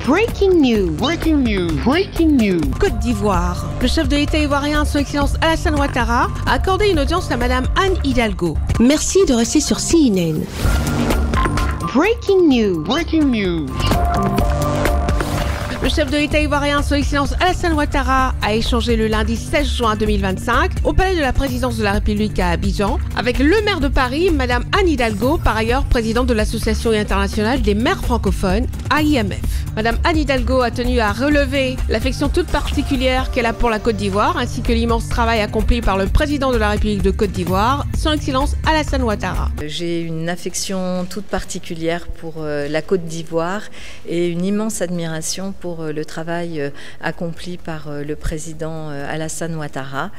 Breaking news. Breaking news. Breaking news. Côte d'Ivoire. Le chef de l'État ivoirien, Son Excellence Alassane Ouattara, a accordé une audience à Madame Anne Hidalgo. Merci de rester sur CNN. Breaking news. Breaking news. Le chef de l'État ivoirien, Son Excellence Alassane Ouattara, a échangé le lundi 16 juin 2025 au palais de la présidence de la République à Abidjan avec le maire de Paris, Madame Anne Hidalgo, par ailleurs présidente de l'Association internationale des maires francophones, AIMF. Madame Anne Hidalgo a tenu à relever l'affection toute particulière qu'elle a pour la Côte d'Ivoire, ainsi que l'immense travail accompli par le président de la République de Côte d'Ivoire, Son Excellence Alassane Ouattara. J'ai une affection toute particulière pour la Côte d'Ivoire et une immense admiration pour le travail accompli par le président Alassane Ouattara.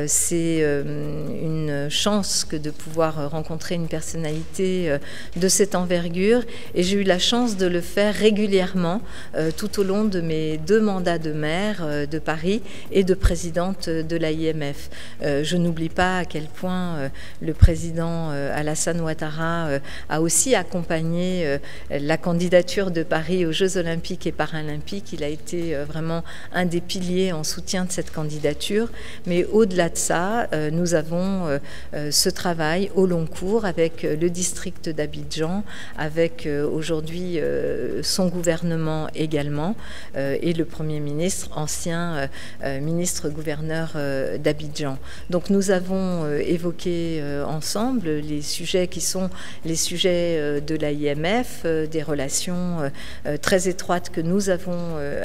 C'est une chance que de pouvoir rencontrer une personnalité de cette envergure et j'ai eu la chance de le faire régulièrement tout au long de mes 2 mandats de maire de Paris et de présidente de l'AIMF. Je n'oublie pas à quel point le président Alassane Ouattara a aussi accompagné la candidature de Paris aux Jeux Olympiques et Paralympiques. Il a été vraiment un des piliers en soutien de cette candidature. Mais au-delà de ça, nous avons ce travail au long cours avec le district d'Abidjan, avec aujourd'hui son gouvernement également et le Premier ministre, ancien ministre-gouverneur d'Abidjan. Donc nous avons évoqué ensemble les sujets qui sont les sujets de l'AIMF, des relations très étroites que nous avons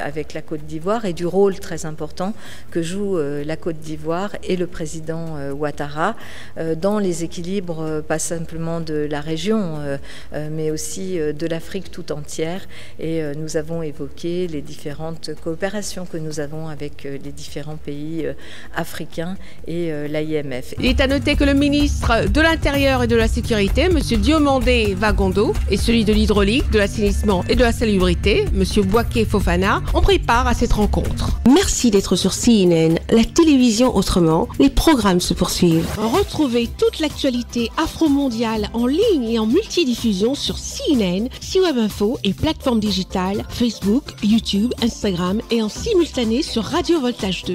avec la Côte d'Ivoire et du rôle très important que joue la Côte d'Ivoire et le président Ouattara dans les équilibres pas simplement de la région mais aussi de l'Afrique tout entière et nous avons évoqué les différentes coopérations que nous avons avec les différents pays africains et l'AIMF. Il est à noter que le ministre de l'Intérieur et de la Sécurité, M. Diomandé Vagondo, et celui de l'hydraulique, de l'assainissement et de la salubrité, M. Bouaké Fofana, ont pris part à cette rencontre. Merci d'être sur CNN, la télévision autrement. Les programmes se poursuivent. Retrouvez toute l'actualité afro-mondiale en ligne et en multidiffusion sur CNN, C-Web Info et plateformes digitales, Facebook, YouTube, Instagram et en simultané sur Radio Voltage 2.